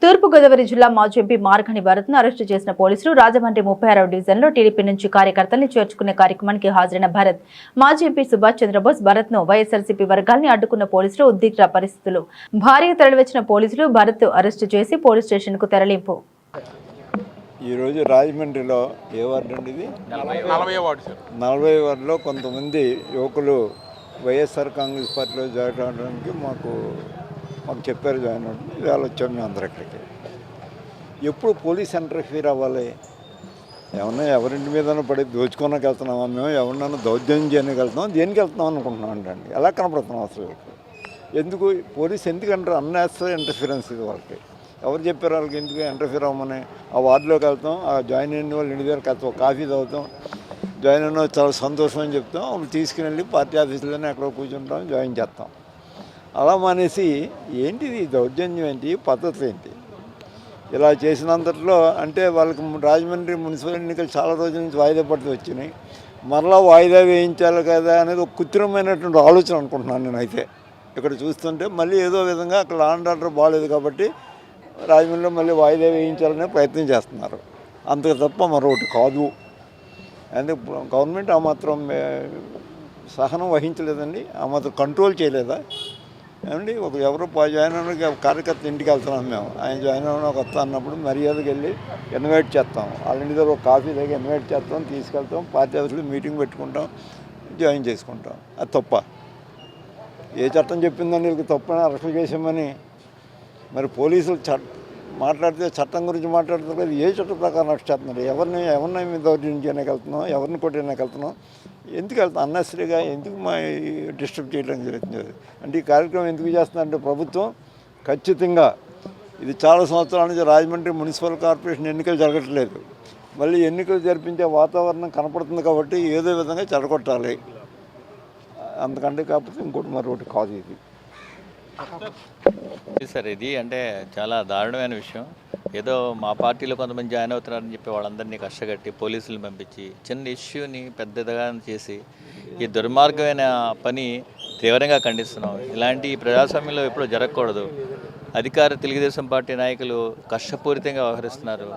తూర్పుగోదావరి జిల్లా మాజీ MP Margani భరత్ను arrest చేసిన పోలీసులు రాజమండ్రి 36వ డివిజన్లో టీడీపీ నుంచి కార్యకర్తల్ని చేర్చుకునే కార్యక్రమానికి హాజరైన భరత్ మాజీ ఎంపీ సుభాష్ చంద్రబోస్ భరత్ను వైఎస్ఆర్సీపీ వర్గాల్ని అడ్డుకున్న పోలీసులు ఉద్రిక్త పరిస్థితులు భారీగా తరలివచ్చిన పోలీసులు భరత్ అరెస్టు చేసి పోలీస్ స్టేషన్కు తరలింపు. ఈరోజు రాజమండ్రిలో ఏ వార్డు అండి ఇది? 40వ వార్డులో కొంతమంది యువకులు వైఎస్ఆర్ కాంగ్రెస్ పార్టీలో జాయిన్ అవడానికి మాకు చెప్పారు. జాయిన్ అవ్వడం ఇవాళ వచ్చాము మేము అందరూ ఇక్కడికి. ఎప్పుడు పోలీస్ ఇంటర్ఫీర్ అవ్వాలి? ఏమన్నా ఎవరింటి మీద పడి దోచుకోనకి వెళ్తున్నామా మేము? ఎవరినైనా దౌర్జన్యం చేయడానికి వెళ్తున్నాం, దేనికి వెళ్తున్నాం అనుకుంటున్నాం అండి. ఎలా కనపడుతున్నాం అసలు? ఎందుకు పోలీస్ ఎందుకంటారు? అన్నెసరీ ఇంటర్ఫీరెన్స్ ఇది వాళ్ళకి. ఎవరు చెప్పారు వాళ్ళకి ఎందుకు ఇంటర్ఫీర్ అవ్వమని? ఆ వార్డులోకి వెళ్తాం, ఆ జాయిన్ అయిన వాళ్ళు ఇంటి దగ్గరికి వెళ్తాం, కాఫీ తాగుతాం, జాయిన్ అయిన చాలా సంతోషం అని చెప్తాం, వాళ్ళు తీసుకుని వెళ్ళి పార్టీ ఆఫీసులోనే ఎక్కడో కూర్చుంటాం, జాయిన్ చేస్తాం. అలా మానేసి ఏంటిది దౌర్జన్యం ఏంటి, పద్ధతులు ఏంటి? ఇలా చేసినంతట్లో అంటే వాళ్ళకి రాజమండ్రి మున్సిపల్ ఎన్నికలు చాలా రోజుల నుంచి వాయిదా పడుతూ వచ్చినాయి. మరలా వాయిదా వేయించాలి కదా అనేది ఒక కృత్రిమైనటువంటి ఆలోచన అనుకుంటున్నాను నేనైతే. ఇక్కడ చూస్తుంటే మళ్ళీ ఏదో విధంగా అక్కడ లా అండ్ ఆర్డర్ బాగాలేదు కాబట్టి రాజమండ్రిలో మళ్ళీ వాయిదా వేయించాలనే ప్రయత్నం చేస్తున్నారు. అంతకు తప్ప మరొకటి కాదు. అందుకు గవర్నమెంట్ ఆ మాత్రం సహనం వహించలేదండి, ఆ మాత్రం కంట్రోల్ చేయలేదా ఏమండి? ఎవరో జాయిన్ అయిన కార్యకర్త ఇంటికి వెళ్తున్నాం మేము, ఆయన జాయిన్ అయిన కొత్త అన్నప్పుడు మర్యాదకి వెళ్ళి ఇన్వైట్ చేస్తాం, వాళ్ళ ఇంటి దగ్గర ఒక కాఫీ దగ్గర ఇన్వైట్ చేస్తాం, తీసుకెళ్తాం, పార్టీ ఆఫీసులో మీటింగ్ పెట్టుకుంటాం, జాయిన్ చేసుకుంటాం. అది తప్ప? ఏ చట్టం చెప్పిందని వీళ్ళకి తప్పని అరెస్ట్ చేసామని? మరి పోలీసులు మాట్లాడితే చట్టం గురించి మాట్లాడుతున్నారు, ఏ చట్టం ప్రకారం అరెస్ట్ చేస్తున్నారు? ఎవరిని దౌర్జన్యం చేయడానికి వెళ్తున్నాం, ఎవరిని కొట్టడానికి వెళ్తున్నాం? ఎందుకు వెళ్తాం? అన్నెసరీగా ఎందుకు మా డిస్టర్బ్ చేయడానికి జరుగుతుంది? అంటే ఈ కార్యక్రమం ఎందుకు చేస్తున్నారంటే ప్రభుత్వం ఖచ్చితంగా ఇది చాలా సంవత్సరాల నుంచి రాజమండ్రి మున్సిపల్ కార్పొరేషన్ ఎన్నికలు జరగట్లేదు, మళ్ళీ ఎన్నికలు జరిపించే వాతావరణం కనపడుతుంది కాబట్టి ఏదో విధంగా చెడగొట్టాలి. అందుకంటే కాకపోతే ఇంకోటి మరొకటి కాదు ఇది. సార్ ఇది అంటే చాలా దారుణమైన విషయం. ఏదో మా పార్టీలో కొంతమంది జాయిన్ అవుతున్నారని చెప్పి వాళ్ళందరినీ కష్టగట్టి పోలీసులు పంపించి చిన్న ఇష్యూని పెద్దదిగా చేసి ఈ దుర్మార్గమైన పని తీవ్రంగా ఖండిస్తున్నాం. ఇలాంటి ప్రజాస్వామ్యంలో ఎప్పుడూ జరగకూడదు. అధికార తెలుగుదేశం పార్టీ నాయకులు కష్టపూరితంగా వ్యవహరిస్తున్నారు,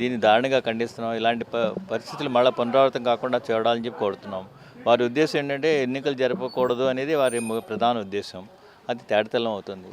దీన్ని దారుణంగా ఖండిస్తున్నాం. ఇలాంటి పరిస్థితులు మళ్ళీ పునరావృతం కాకుండా చూడాలని చెప్పి కోరుతున్నాం. వారి ఉద్దేశం ఏంటంటే ఎన్నికలు జరపకూడదు అనేది వారి ప్రధాన ఉద్దేశం. అది తేటతెల్లం అవుతుంది.